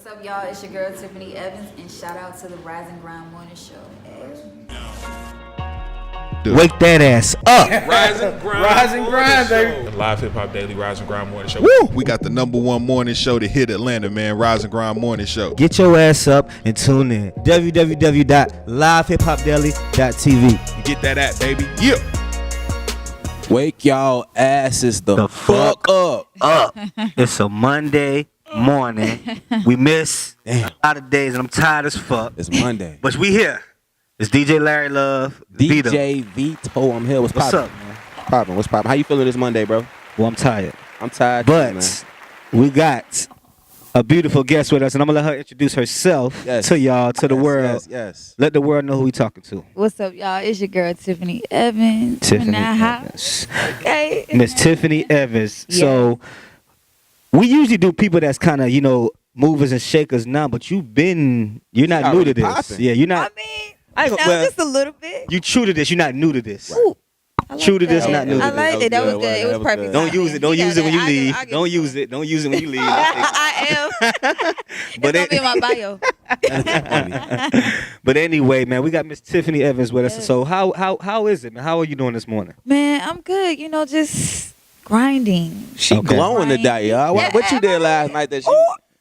What's up, y'all? It's your girl Tiffany Evans, and shout out to the Rise and Grind Morning Show. Wake that ass up. Rise and grind. Rise and grind, baby. The Live Hip Hop Daily Rise and Grind Morning Show. Woo! We got the #1 morning show to hit Atlanta, man. Rise and Grind Morning Show. Get your ass up and tune in. www.livehiphopdaily.tv. Get that app, baby. Yeah. Wake y'all asses the fuck up. It's a Monday morning. We miss a lot of days, and I'm tired as fuck. It's Monday. But we here. It's DJ Larry Love. Vito. DJ Vito, I'm here. What's What's poppin'? up, man? Poppin'? What's poppin'? How you feeling this Monday, bro? Well, I'm tired. I'm tired too, man. But we got a beautiful guest with us, and I'm going to let her introduce herself to y'all, to the world. Yes. Let the world know who we talking to. What's up, y'all? It's your girl Tiffany Evans. Tiffany Nah, Evans. Okay. Miss Tiffany Evans. Yeah. So we usually do people that's kind of, movers and shakers now, but you're not new to already this. popping. Yeah, you're I not. mean, I ain't gonna- just a little bit. You true to this. You're not new to this. Ooh, I like True to this, that. not new to I this. liked it. That was That was good. good. It was That was perfect. good. Don't use it. Don't use it when you leave. Don't it. use it. Don't use it when you leave. I am. But It's gonna be in my bio. But anyway, man, we got Miss Tiffany Evans with us. So how is it, man? How are you doing this morning? Man, I'm good. Just grinding. She Okay. glowing today, y'all. Yeah, What you did last night that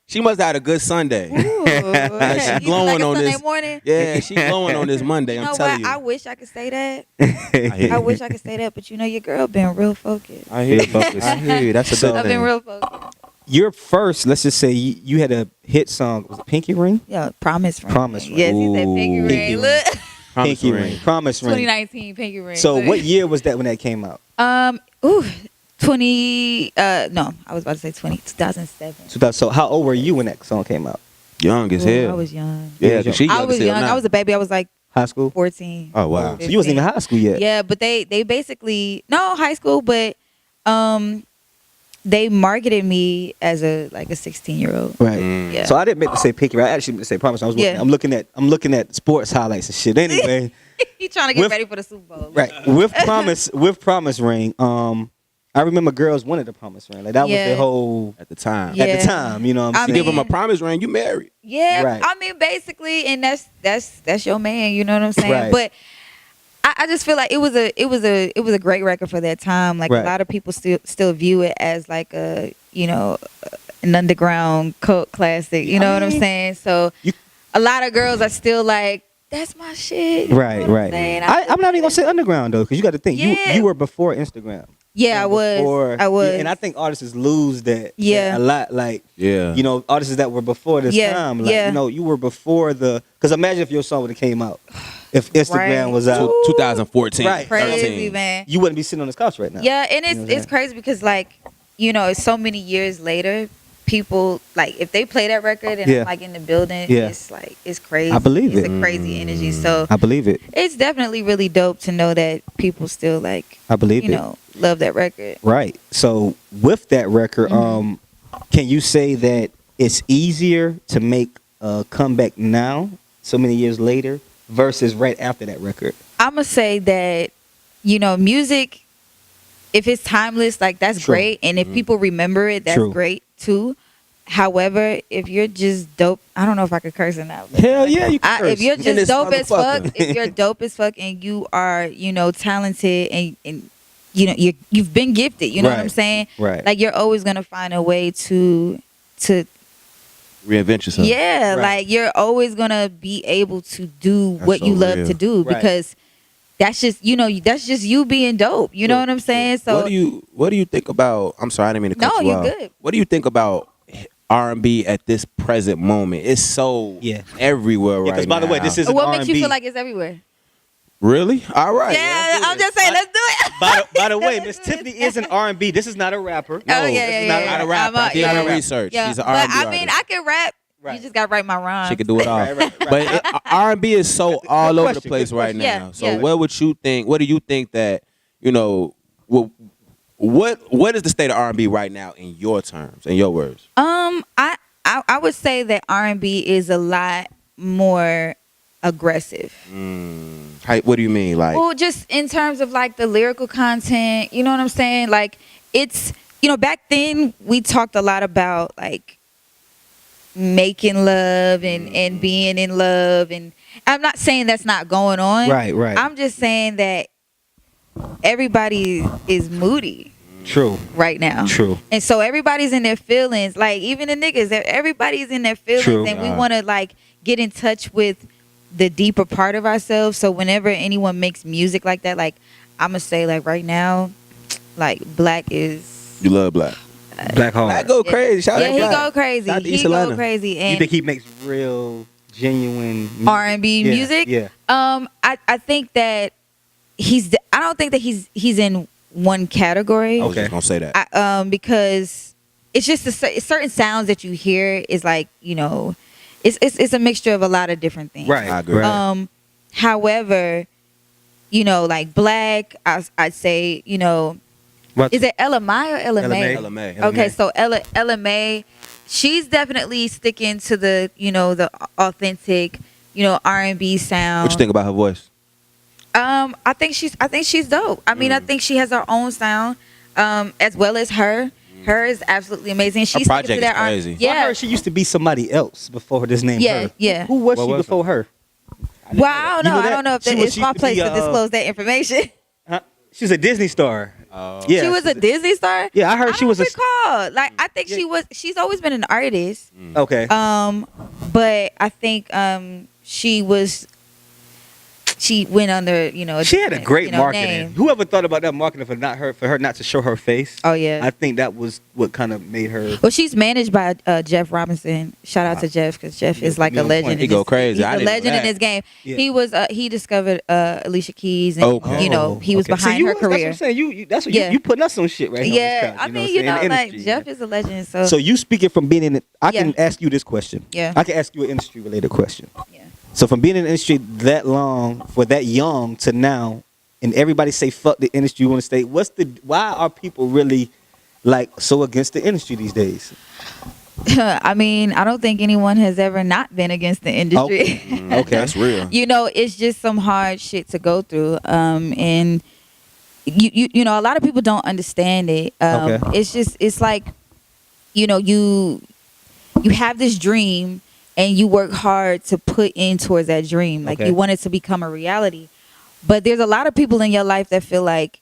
she must have had a good Sunday. Ooh. She You glowing like a on Sunday this. morning? Yeah, she glowing on this Monday. You I'm know telling what? I you. wish I could say that. hear I you. wish I could say that, but your girl been real focused. I hear Feel you. focused. I hear you. That's a So- good I've been thing. real focused. Your first, let's just say you had a hit song. Was it Pinky Ring? Yeah, promise ring. Promise ring. Yes, he said pinky Ooh. ring. Pinky Look, Promise Pinky ring. Ring. Promise Ring. 2019 pinky ring. So Look. what year was that when that came out? Ooh, 20. No, I was about to say 2007. So how old were you when that song came out? Young as Ooh, hell. I was young. Yeah, 'cause she I young was as hell young. now. I was a baby. I was like High school? 14. Oh wow. So you wasn't even in high school yet. Yeah, but they basically high school, but they marketed me as a 16-year-old. Right. Mm. Yeah. So I didn't meant to say Pinky Ring. I actually meant to say Promise. Yeah. I'm looking at sports highlights and shit. Anyway, You trying to get With- ready for the Super Bowl? right. With Promise Ring. I remember girls wanted the Promise Ring. Like that was Yeah. the whole At the time. Yeah. at the time. You know what I'm I You saying? give him a promise ring, you married. Yeah, Right. I mean, basically, and that's your man. You know what I'm saying? Right. But I just feel like it was a great record for that time. Like Right. a lot of people still view it as like an underground cult classic. You know what I'm saying? So You- a lot of girls are still like, that's my shit. You know Right, what I'm right. saying? I'm not even gonna say underground though, because you got to think Yeah. you were before Instagram. Yeah, I was. I was. And I think artists lose that. Yeah. a lot. Like Yeah. artists that were before this Yeah, time. Like, yeah. you were before the. Because imagine if your song would have came out, if Instagram Right. was out, 2014. Right. Crazy, 13. man. you wouldn't be sitting on this couch right now. Yeah, and You know what I'm it's crazy because it's so many years later, people if they play that record and Yeah. I'm in the building, Yeah. it's crazy. I believe it's it. a crazy energy. So I believe it. it's definitely really dope to know that people still I believe it. love that record. Right. So with that record, Mm-hmm. can you say that it's easier to make a comeback now, so many years later, versus right after that record? I'm gonna say that music, if it's timeless, that's True. great, and if people remember it, that's True. great too. However, if you're just dope, I don't know if I could curse or not. but Hell yeah, you can if you're In just this dope as fuck, motherfucker. if you're dope as fuck and you are, talented and you've been gifted, you know what I'm Right. saying? Right. Like you're always gonna find a way to Reinvent yourself. yeah, Right. like you're always gonna be able to do That's what so you love real. to do Right. because that's just that's just you being dope. You know what I'm saying? So What do you think about? I'm sorry, I didn't mean to cut No, you you're off. good. What do you think about R&B at this present moment? It's so Yeah. everywhere right now. Because by the way, this is what an makes you R&B. feel like it's everywhere? really all right. Yeah, I'm just saying, let's do it. By the way, Miss Tiffany is an R&B. This is not a rapper. No, Oh, yeah, this yeah, is yeah, not yeah. a rapper. I'm I did yeah. my research. Yeah, She's an but R&B I mean, artist. I can rap. Right. You just gotta write my rhymes. She could do it all. right. But R&B is so all over the question, place good right question. now. Yeah, So yeah. what would you think? What do you think that what is the state of R&B right now in your terms, in your words? I would say that R&B is a lot more aggressive. What do you mean? Like, Well, just in terms of the lyrical content, you know what I'm saying? Like it's back then we talked a lot about making love and being in love, and I'm not saying that's not going on. Right. I'm just saying that everybody is moody True. right now. True. And so everybody's in their feelings, like even the niggas, everybody's in their feelings. True. And we want to like get in touch with the deeper part of ourselves. So whenever anyone makes music like that, like I'm gonna say like right now, like Black is You love Black. Black hard. Black go crazy. Shout yeah, out he Black. go crazy. Shout out to He East go Atlanta. crazy. You And think he makes real, genuine R&B Yeah, music? Yeah. I think that I don't think that he's in one category. I was Okay. just gonna say that. Because it's just certain sounds that you hear is like, you know, it's a mixture of a lot of different things. Right. I agree. Right. However, you know, like Black, I'd say, you know, What- is it LMI or LMA? LMA. Okay, so LMA, she's definitely sticking to the, you know, the authentic, you know, R&B sound. What you think about her voice? I think she's dope. I mean, I think she has her own sound, as well as her. Her is absolutely amazing. She's sticking project to that is crazy. Well, I Yeah. heard she used to be somebody else before this name. Yeah, her. yeah. Who was What she was before her? Well, I don't You know. know I that? don't know if She it's used my to place be, to disclose that information. Huh? She was a Disney star. Yeah, She was a Disney star. Yeah, I heard she was a. recall. Like I think she's always been an artist. Okay. But I think she went under, you know, She had a great you know, marketing. name. Whoever thought about that marketing for her not to show her face? Oh yeah. I think that was what kind of made her. Well, she's managed by Jeff Robinson. Shout out to Jeff, because Jeff is like You a on legend. point. He in go this- crazy. He's I a didn't know legend in that. this game. Yeah. He discovered Alicia Keys, and Okay. you know he was Okay. behind See, her That's what career. I'm saying. That's what Yeah. you putting us on shit right here. Yeah, I mean, you know, in the like industry, Jeff yeah. is a legend. So, So you speaking from being in it, I can Yeah. ask you this question. Yeah. I can ask you an industry related question. yeah. So from being in the industry that long, for that young to now, and everybody say fuck the industry, you want to stay. Why are people really like so against the industry these days? I mean, I don't think anyone has ever not been against the industry. Okay. That's real. You know, it's just some hard shit to go through. And you know, a lot of people don't understand it. Okay. It's like, you know, you have this dream and you work hard to put in towards that dream. Like Okay. you want it to become a reality. But there's a lot of people in your life that feel like,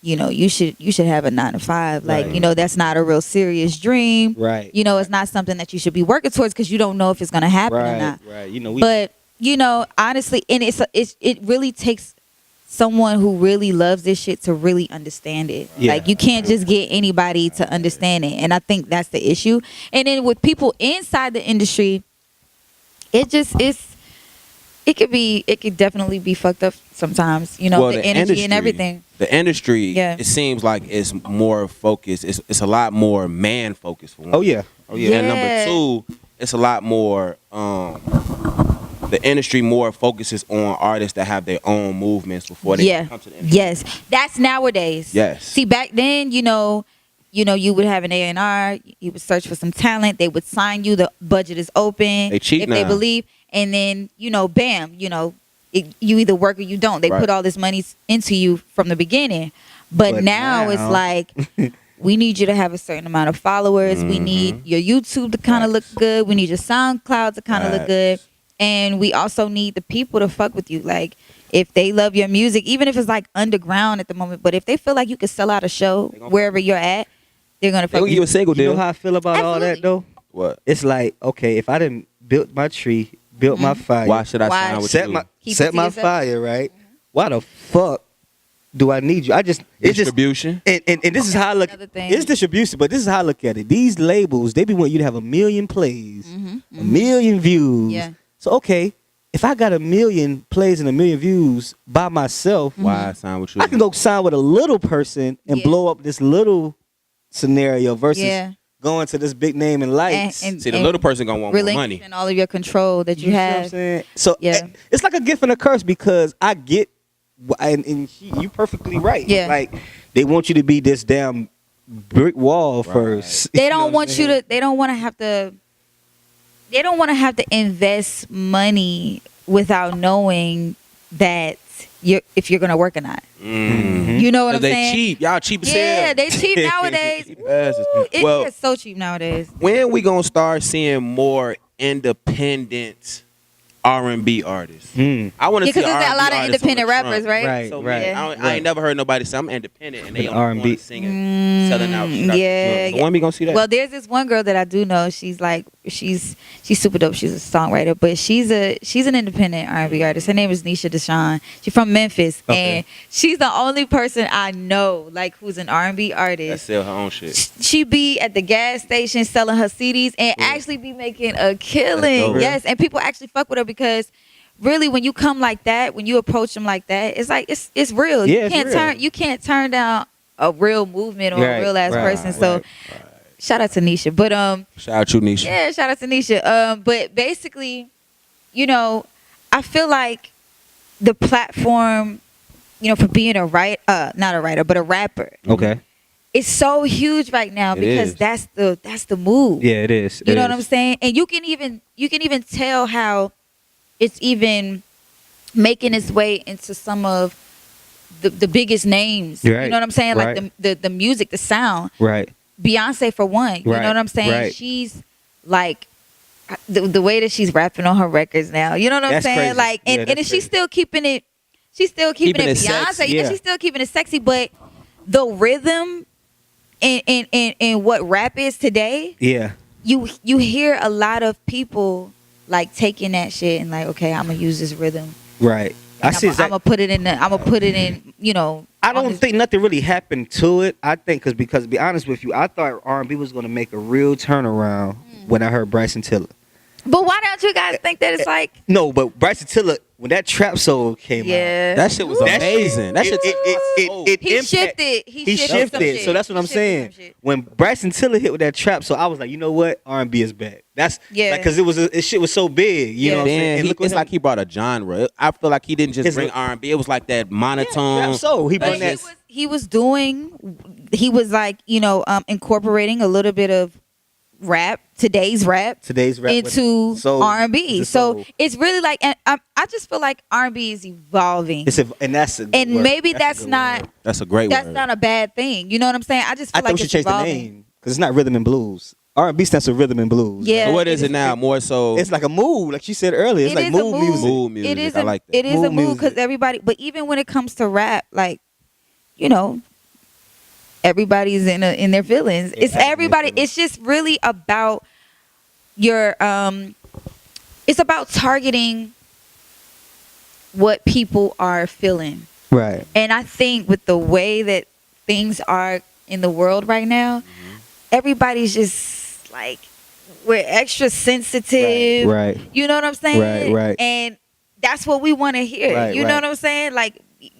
you know, you should have a 9 to 5. Like, Right. you know, that's not a real serious dream. Right. You know, it's not something that you should be working towards because you don't know if it's going to happen or not. Right. You know, But, you know, honestly, and it really takes someone who really loves this shit to really understand it. Yeah. Like you can't just get anybody to understand it. And I think that's the issue. And then with people inside the industry, it could definitely be fucked up sometimes, you know, Well, the energy and everything. The industry, Yeah. it seems like it's more focused. It's a lot more man focused for one. Oh yeah. Yeah. And number two, it's a lot more. The industry more focuses on artists that have their own movements before they come to the industry. Yes, that's nowadays. Yes. See, back then, you know, you would have an A&R, you would search for some talent, they would sign you, the budget is open. They cheat if they now. believe, and then, you know, bam, you know, you either work or you don't. They Right. put all this money into you from the beginning. But now it's like, we need you to have a certain amount of followers. We need your YouTube to kind of look good. We need your SoundCloud to kind of look good. And we also need the people to fuck with you. Like, if they love your music, even if it's like underground at the moment, but if they feel like you could sell out a show wherever you're at, they're gonna They fuck gonna with give you you. a single You deal. know how I feel about all that though? What? It's like, okay, if I didn't built my tree, built my fire, Why should I Why? sign with set you? my Keep it set to my yourself. fire, right? Why the fuck do I need you? It's just Distribution. and this is how I look. Another thing. It's distribution, but this is how I look at it. These labels, they be wanting you to have 1 million plays, 1 million views. Yeah. So okay, if I got 1 million plays and 1 million views by myself, Why I sign with you? I can go sign with a little person and Yeah. blow up this little scenario versus Yeah. going to this big name and lights. And See, the little person gonna want more money. relinquishing all of your control that you see what I'm have. saying? So Yeah. it's like a gift and a curse because I get, and you perfectly right. Yeah. Like they want you to be this damn brick wall first. They You know don't what I'm want you saying? to. They don't want to have to invest money without knowing that if you're gonna work or not. Mm-hmm. You know what I'm they saying? cheap. Y'all cheap as hell. Yeah, they cheap nowadays. Cheap asses. Ooh, it Well, is so cheap nowadays. when we gonna start seeing more independent R&B artists? I want to see Because there's a lot of R&B artists on independent the rappers, front. right? Right, So right. I ain't never heard nobody say I'm independent and they The on the R&B. corner singing, selling out. Shit out the Yeah, club. So when we gonna see that? Well, there's this one girl that I do know. She's super dope. She's a songwriter, but she's an independent R&B artist. Her name is Nisha Deshawn. She's from Memphis, and she's the only person I know like who's an R&B that artist. sell her own shit. She be at the gas station selling her CDs and actually be making a killing. dope. Yes, and people actually fuck with her because really, when you come like that, when you approach them like that, it's like it's real. Yeah, You can't turn down a real movement or a real ass person. So shout out to Nisha. But Shout out you, Nisha. yeah, shout out to Nisha. But basically, I feel like the platform, for being not a writer, but a rapper, Okay. it's so huge right now because is. that's the move. Yeah, it is. You know what I'm saying? And you can even tell how it's even making its way into some of the biggest names. Right. You know what I'm saying? Right. Like the music, the sound. Right. Beyonce for one. You Right. know what I'm saying? Right. She's like the way that she's rapping on her records now. You know what I'm That's saying? crazy. Like Yeah, and that's she's crazy. still keeping it. She's still keeping it Beyonce. sexy. Yeah, Yeah. she's still keeping it sexy. But the rhythm and what rap is today, Yeah. you hear a lot of people like taking that shit and like, okay, I'm gonna use this rhythm. Right. And I'm gonna put it in. I don't think nothing really happened to it. I think because to be honest with you, I thought R&B was going to make a real turnaround when I heard Bryson Tiller. But why don't you guys think that it's like? No, but Bryson Tiller, when that trap soul came out, Yeah, That shit was amazing. That shit. he shifted. He shifted. some shit. So that's what I'm He shifted saying. some shit. When Bryson Tiller hit with that trap, so I was like, you know what, R&B is back. That's because shit was so big. You know what I'm saying? Then And look what it's like he brought a genre. I feel like he didn't just It's bring like- R&B. It was like that monotone. trap soul. He But brought that. he was like incorporating a little bit of today's rap into soul, R&B. the So soul. it's really like, and I just feel like R&B is evolving. And that's a good And word. maybe a that's good not word. That's a great that's word. not a bad thing. You know what I'm saying? I just feel I thought like we should it's change the evolving. name because it's not rhythm and blues. R&B stands for rhythm and blues. Yeah. So what is it now? More so. It's like a mood, like she said earlier. It's It like is a mood mood. music. Mood music. It is I like that. It is a Mood mood because music. everybody. But even when it comes to rap, like everybody's in their feelings. Yeah, It's everybody. It's just really about your. It's about targeting what people are feeling, Right. and I think with the way that things are in the world right now, everybody's just like we're extra sensitive. Right. You know what I'm saying? Right. And that's what we want to hear. Right, you know right. what I'm saying? Like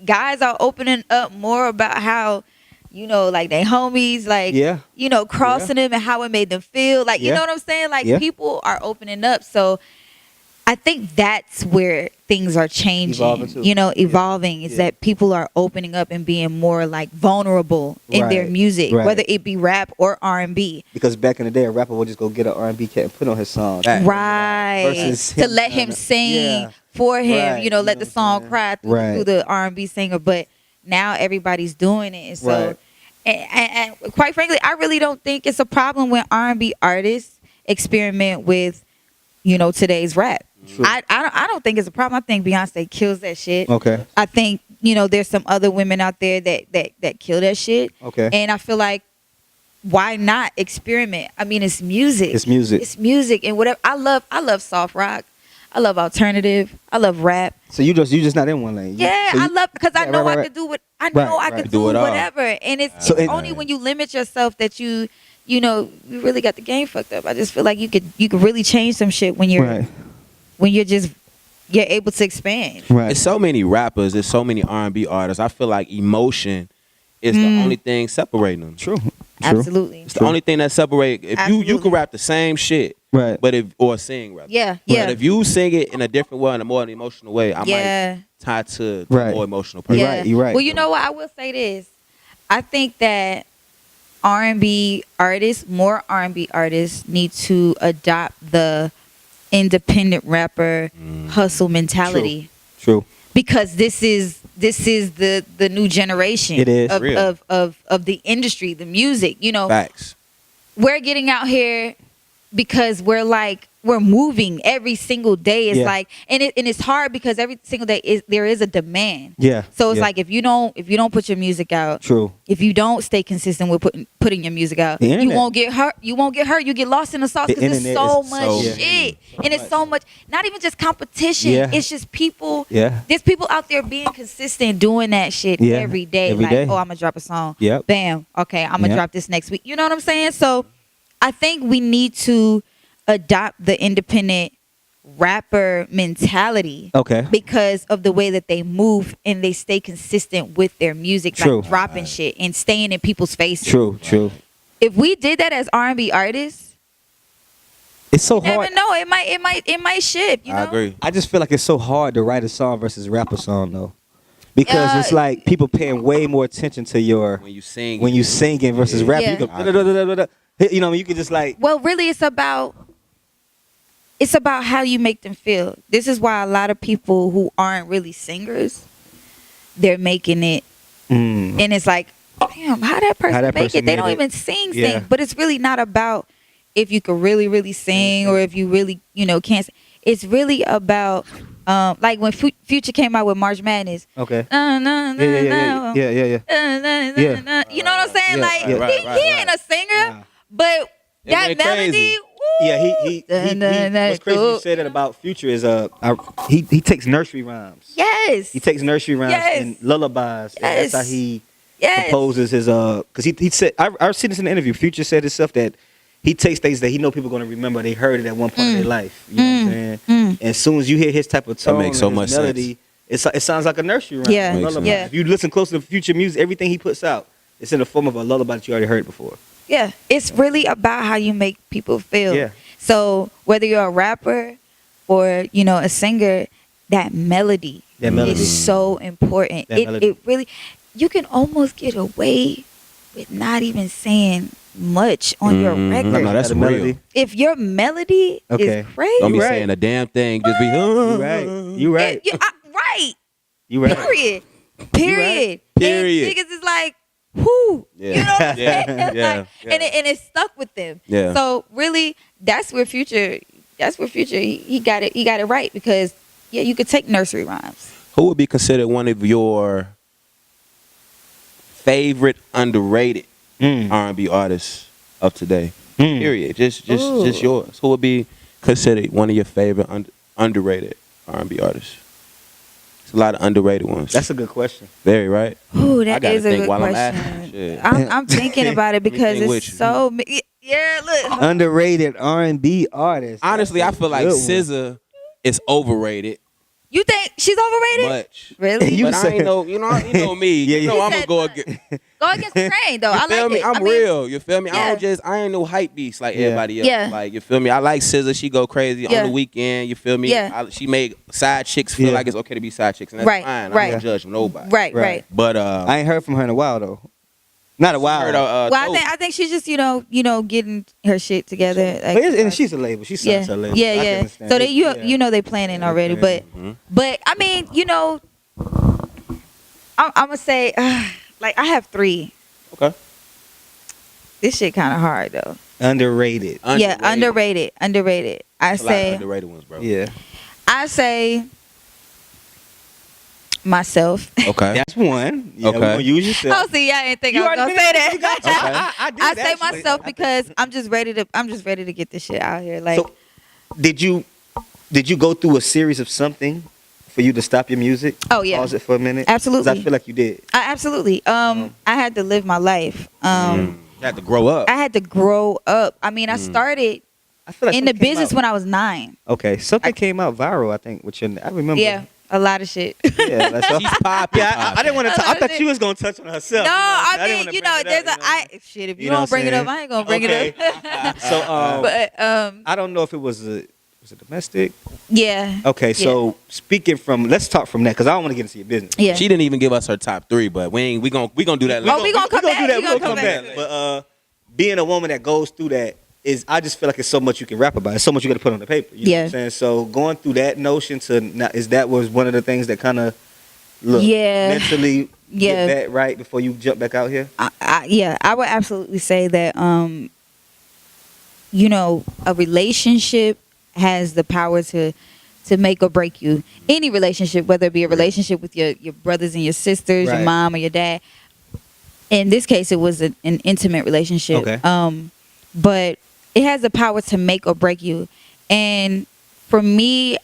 guys are opening up more about how, like they homies, like, Yeah. crossing them and how it made them feel. Like, you Yeah. know what I'm saying? Like Yeah. people are opening up. So I think that's where things are changing. Evolving too. Evolving is Yeah. that people are opening up and being more like vulnerable in their Right, music, right. whether it be rap or R&B. Because back in the day, a rapper would just go get an R&B cat and put on his song. Right. Versus To him let trying him to- sing Yeah. for him, Right. You know let the what I'm song saying? cry through, Right. through the R&B singer. But now everybody's doing it. And so, Right. and quite frankly, I really don't think it's a problem when R&B artists experiment with, today's rap. True. I don't think it's a problem. I think Beyonce kills that shit. Okay. I think, there's some other women out there that kill that shit. Okay. And I feel like, why not experiment? I mean, it's music. It's music. It's music and whatever. I love soft rock. I love alternative. I love rap. So you just not in one lane. Yeah, So you- I love because I Yeah, know right. I could do what I know Right, I right. could Do do it all. whatever. And it's So only when you limit yourself that you really got the game fucked up. I just feel like you could really change some shit when you're Right. you're able to expand. Right. There's so many rappers. There's so many R&B artists. I feel like emotion is the only thing separating them. True. Absolutely. It's the only thing that separates. If you Absolutely. can rap the same shit, Right. but or sing rather. Yeah, But yeah. if you sing it in a different way, in a more emotional way, I Yeah. might tie to Right. the more emotional person. You're right, you're right. Well, you know what? I will say this. I think that more R&B artists need to adopt the independent rapper hustle mentality. True. Because this is this is the new generation. It is. of, Real. of the industry, the music. You know, Facts. we're getting out here because we're moving every single day. It's Yeah. like, and it's hard because every single day there is a demand. Yeah. So it's yeah. like if you don't put your music out, True. if you don't stay consistent with putting your music out, The you internet. won't get hurt. You won't get hurt. You get lost in the sauce The because there's internet so is much so shit, so and it's so much. Not even just competition. Yeah. It's just people. Yeah. There's people out there being consistent, doing that shit Yeah. every day. Every like, day. oh, I'm gonna drop a song. Yep. Bam. Okay, I'm gonna Yep. drop this next week. You know what I'm saying? So, I think we need to adopt the independent rapper mentality. Okay. Because of the way that they move and they stay consistent with their music, True. like dropping shit and staying in people's faces. True. True. If we did that as R&B artists, It's so you never hard. know. It might shift. You know? I agree. I just feel like it's so hard to write a song versus rap a song though, because it's like people paying way more attention to your When you sing, when you singing versus rap. Yeah. You go, you know, you can just like Well, really, it's about how you make them feel. This is why a lot of people who aren't really singers, they're making it, and it's like, damn, how that person make person it? They made don't it. even sing, Yeah. but it's really not about if you could really, really sing or if you really, can't. It's really about like when Future came out with March Madness. okay. Yeah. Yeah. You know what I'm saying? Yeah, Like yeah. Right, he right, ain't a singer, Nah. but It that went melody. crazy. Woo, Yeah, he what's crazy you say that about Future is he takes nursery rhymes. Yes. He takes nursery rhymes Yes. and lullabies. And Yes. that's how he Yes. composes his because he said I've seen this in the interview. Future said himself that he takes things that he know people going to remember. They heard it at one point in their life. You know what I'm saying? And as soon as you hear his type of tone, makes so and his much melody, it sounds like a nursery rhyme. Yeah. a lullaby. Yeah. If you listen close to Future music, everything he puts out, it's in the form of a lullaby that you already heard before. Yeah. It's really about how you make people feel. Yeah. So whether you're a rapper or, a singer, that melody, is so important. That melody. It really, you can almost get away with not even saying much on your record. No, that's That real. melody. If your melody Okay. is crazy. Don't be right. saying a damn thing. Just be. You right. You right. Right. You right. Period. Period. Period. And niggas is like, whoo. Yeah. You know what I'm Yeah. saying? Yeah. Like, Yeah. And it stuck with them. Yeah. So really, that's where Future he got it right because you could take nursery rhymes. Who would be considered one of your favorite underrated R&B artists of today? Period. Just yours. Who would be considered one of your favorite underrated R&B artists? It's a lot of underrated ones. That's a good question. Very right. Ooh, I that gotta is a think good while I'm question. asking. Shit. I'm thinking about it because think it's with you. so. Yeah, look. Underrated R&B artist. Honestly, I That's a feel like good one. SZA is overrated You think she's overrated? much. Really? You But I said- ain't know, you know me. Yeah, You yeah. know I'm He gonna said go against. Go against the grain, though. You I feel like me? it. I'm I mean, real. You feel me? Yeah. I ain't no hype beast like Yeah. everybody else. Yeah. Like, you feel me? I like SZA. She go crazy Yeah. on the weekend. You feel me? Yeah. She made side chicks feel Yeah. like it's okay to be side chicks, and that's Right, fine. right. I don't judge nobody. Right. Right. But I ain't heard from her in a while though. Not a while. heard, Well, Dope. I think she's just getting her shit together. Like, But and she's a label. She yeah, signs her label. yeah, I can yeah. understand So it. they Yeah. they planning already, Mm-hmm. but I mean, I'm gonna say like I have 3. Okay. This shit kind of hard though. Underrated. Yeah, underrated. I There's a lot of say underrated ones, bro. Yeah. I say myself. Okay. That's one. Yeah, Okay. we're gonna use yourself. Oh, see, I didn't think You I was already gonna say been- you that. got you. Okay. I did I say actually. myself because I'm just ready to get this shit out here. Like, So, did you go through a series of something for you to stop your music? Oh, yeah. Pause it for a minute. Absolutely. 'Cause I feel like you did. absolutely. I had to live my life. You have to grow up. I had to grow up. I mean, I started I feel like in the something came business out- when I was 9. Okay, something came out viral. I think with your. I remember. Yeah, a lot of shit. Yeah. That's all. She's popping. Yeah, I didn't want to. I thought you was gonna touch on herself. No, I didn't mean, wanna you bring know, it up, there's you know? shit. If you, You know don't what bring I'm it up, saying? I ain't gonna bring Okay. it up. So, But I don't know if it was a domestic. yeah. Okay, so speaking from, let's talk from that because I don't want to get into your business. Yeah. She didn't even give us her top 3, but we gonna do that later. Oh, we gonna come back. do that. We gonna We'll come back. But being a woman that goes through that is, I just feel like it's so much you can rap about. It's so much you got to put on the paper. You know what I'm saying? So going through that notion to now, that was one of the things that kind of look, Yeah. mentally Yeah. get that right before you jump back out here? I would absolutely say that a relationship has the power to make or break you. Any relationship, whether it be a relationship with your brothers and your sisters, your Right. mom or your dad. In this case, it was an intimate relationship. Okay. But it has the power to make or break you. And for me,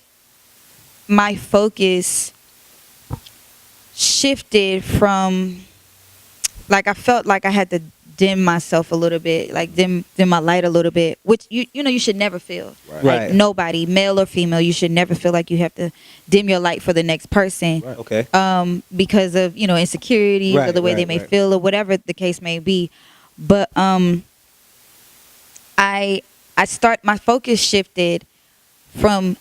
my focus shifted from, like, I felt like I had to dim myself a little bit, like dim my light a little bit, which you should never feel. Right. Like, nobody, male or female, you should never feel like you have to dim your light for the next person. Right. Okay. Because of insecurities or the way they may feel or whatever the case may be. But my focus shifted from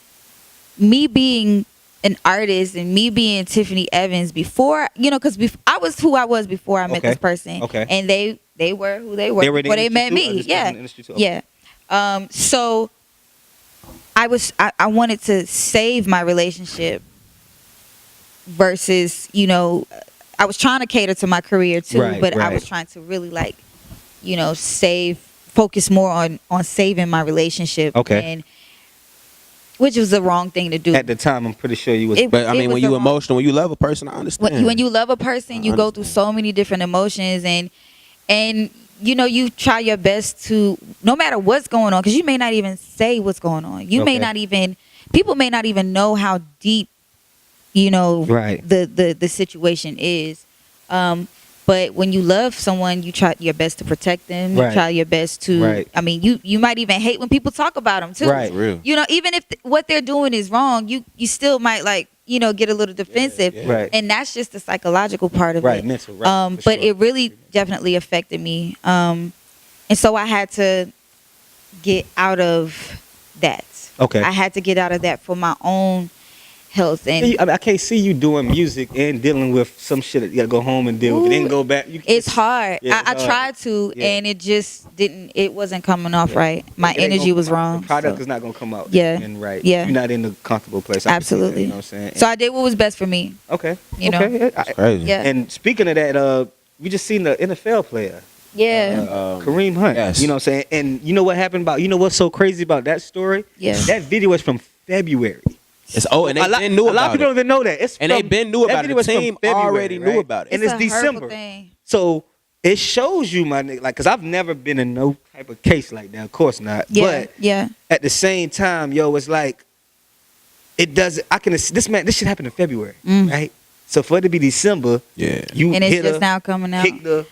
me being an artist and me being Tiffany Evans before, because I was who I was before I met Okay. this person. Okay. And they were who they were They were in the before they met industry too? Or me. just Yeah. in the industry too? Okay. Yeah. So I wanted to save my relationship versus, I was trying to cater to my career too, Right, but I right. was trying to really focus more on saving my relationship. Okay. And which was the wrong thing to do. At the time, I'm pretty sure you was. But I It mean, was when the you wrong- emotional, when you love a person, I understand. when you love a person, you go through so many different emotions, and you try your best to, no matter what's going on, because you may not even say what's going on. You may Okay. not even, people may not even know how deep, Right. the situation is. But when you love someone, you try your best to protect them. You Right. try your best to. Right. I mean, you might even hate when people talk about them too. Right. Real. Even if what they're doing is wrong, you still might get a little defensive. Yeah. Right. And that's just the psychological part of Right, it. mental, right, for But sure. it really definitely affected me. And so I had to get out of that. Okay. I had to get out of that for my own health. And I can't see you doing music and dealing with some shit that you gotta go home and deal with. Then go back. it's hard. Yeah, it's I hard. tried to, Yeah. and it just didn't. It wasn't coming off right. My It ain't energy gonna was come out. wrong. The product so. is not gonna come out. Yeah. And right. Yeah. You're not in a comfortable place. I can see that, Absolutely. you know what I'm saying? So I did what was best for me. Okay. You know. Okay. It's crazy. Yeah. And speaking of that, we just seen the NFL player, Yeah. Kareem Hunt. yes. You know what I'm saying? And you know what happened what's so crazy about that story? Yeah. That video is from February. It's and they a lot, been knew a lot of about people it. don't even know that. And they been knew about it. video The was from team February, already knew right? about it. And it's a hurtful December. thing. So it shows you, my nigga, like, cause I've never been in no type of case like that. Of course not. Yeah. But Yeah. at the same time, it's like, it doesn't. This shit happened in February, right? So for it to be December, Yeah. you And it's hit just her, now coming out. kicked her.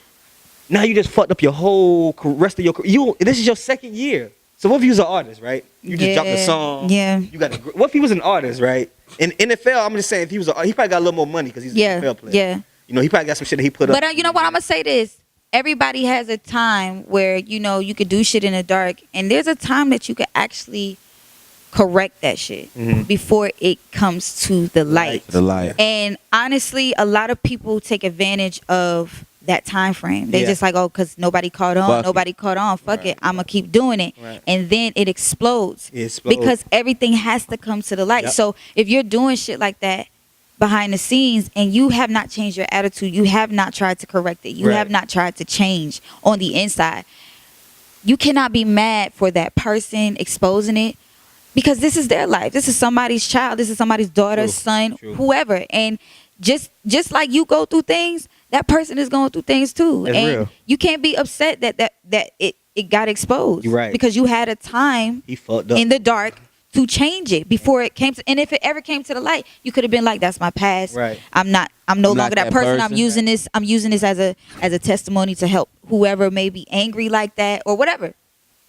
Now you just fucked up your whole rest of your career. This is your second year. So what if you was an artist, right? You just dropped a Yeah. song. Yeah. You got. What if he was an artist, right? In NFL, I'm just saying, if he probably got a little more money because he's Yeah. an NFL player. Yeah. He probably got some shit that he put up. But you know what? I'm gonna say this. Everybody has a time where you could do shit in the dark, and there's a time that you could actually correct that shit before it comes to the light. The liar. And honestly, a lot of people take advantage of that time frame. They Yeah. just like, because nobody caught on. Fuck it. Nobody caught on. Fuck it. I'm gonna keep doing it. Right. And then it explodes. It explodes. Because everything has to come to the light. Yep. So if you're doing shit like that behind the scenes and you have not changed your attitude, you have not tried to correct it, you Right. have not tried to change on the inside, you cannot be mad for that person exposing it, because this is their life. This is somebody's child. This is somebody's daughter, True. son, True. whoever. And just like you go through things, that person is going through things too. That's and real. you can't be upset that it got exposed. You're right. Because you had a time He fucked up. in the dark to change it before it came to, and if it ever came to the light, you could have been like, that's my past. Right. I'm no I'm not longer that that person. I'm person. using this as a testimony to help whoever may be angry like that or whatever.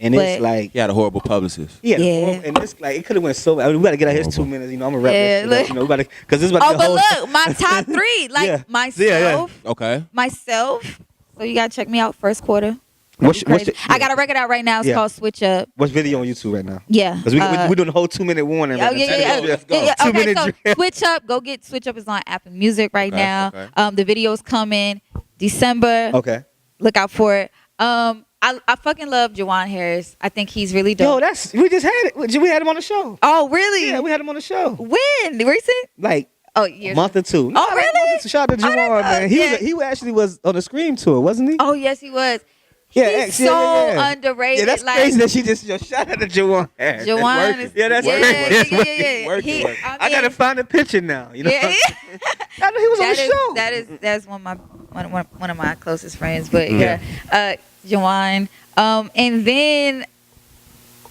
and it's but- like, He had a horrible publicist. Yeah. and it's like, it could have went so. We gotta get out his 2 minutes. I'm gonna wrap Yeah, this shit look. up. We gotta, because this is about Oh, to be but a whole. look, my top three, like Yeah. myself, Okay. myself. So you gotta check me out first quarter. What's Crazy. I got a record out right now. It's Yeah. called Switch Up. what's video on YouTube right now? Yeah. Because we're doing the whole 2 minute warning. Oh, right now. yeah. 2 Okay, minute so drill. Switch Up. Go get Switch Up. Is on Apple Music right Okay, now. okay. The video's coming December. Okay. Look out for it. I fucking love Jawan Harris. I think he's really Yo, dope. we just had it. We had him on the show. Oh, really? Yeah, we had him on the show. When? Recent? Like, Oh, A years. month or two. Oh, really? Shout out to Oh, Juwan, that's man. dope. He actually was on the Scream tour, wasn't he? Oh, yes, he was. Yeah, He's yeah, so yeah. underrated. Yeah, that's like, crazy that she just shout out to Juwan. Jawan is. Yeah, that's yeah, crazy. Yeah. Working. I gotta find a picture now. You know, Yeah, I know he was on the show. that's one of my closest friends. But Jawan. And then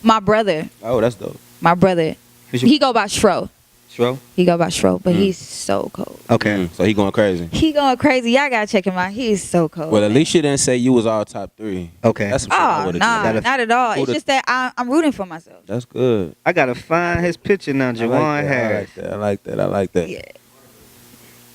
my brother. Oh, that's dope. My brother. Who's your- He go by Shro. Shro? He go by Shro, but he's so cold. Okay. So he going crazy. He going crazy. Y'all gotta check him out. He's so cold. Well, at least you didn't say you was all top 3. Okay. That's some shit I Oh, would've nah, did. not at all. Who'da- It's just that I'm rooting for myself. That's good. I gotta find his picture now, Juwan Harris. I like that. Yeah,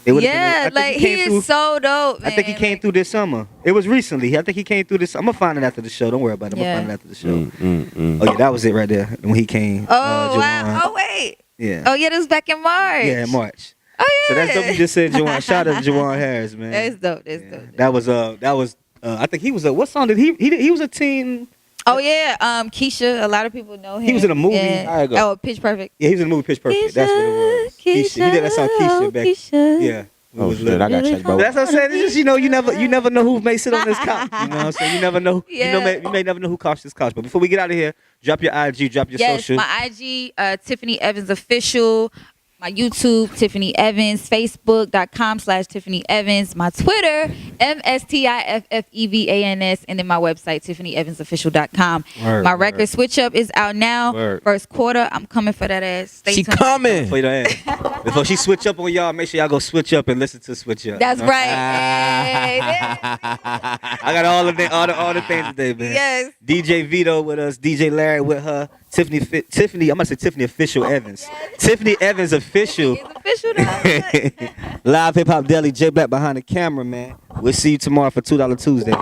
It would've been- I yeah, think like he came through- is so dope. I think he man. came through this summer. It was recently. I think he came through this. I'm gonna find it after the show. Don't worry about it. I'm Yeah. gonna find it after the show. Mm. Oh yeah, that was it right there when he came. Oh wow! Juwan. Oh wait! Yeah. Oh yeah, this was back in March. Yeah, in March. Oh yeah. So that's dope. You just said Juwan. Shout out to Juwan Harris, man. That's dope. That's Yeah. dope. That was. I think he was a. What song did he was a teen. Oh yeah, Keisha. A lot of people know him. He was in a movie. Yeah. Alright, go. Oh, Pitch Perfect. Yeah, he was in the movie Pitch Perfect. That's what it was. Keisha. He did that song Keisha back. Keisha. Yeah. We Oh was shit, little. I got checked, bro. That's what I'm saying. It's just you never know who may sit on this couch. You know what I'm saying? You never know. Yeah. You may never know who couched this couch. But before we get out of here, drop your IG, drop your Yes, social. my IG, Tiffany Evans Official. My YouTube, Tiffany Evans. Facebook.com/Tiffany Evans. My Twitter, MSTIFFEVANS. And then my website, TiffanyEvansOfficial.com. Word, My word. record Switch Up is out now. Word. First quarter, I'm coming for that ass. Stay She tuned. coming. Before you don't ask. Before she switch up on y'all, make sure y'all go switch up and listen to Switch Up. That's You know? right. Hey, I got all the things today, man. yes. DJ Vito with us, DJ Larry with her, Tiffany, I'm gonna say Tiffany Official Evans. Tiffany Evans Official. It's official now. Live Hip Hop Daily, J Black behind the camera, man. We'll see you tomorrow for $2 Tuesday.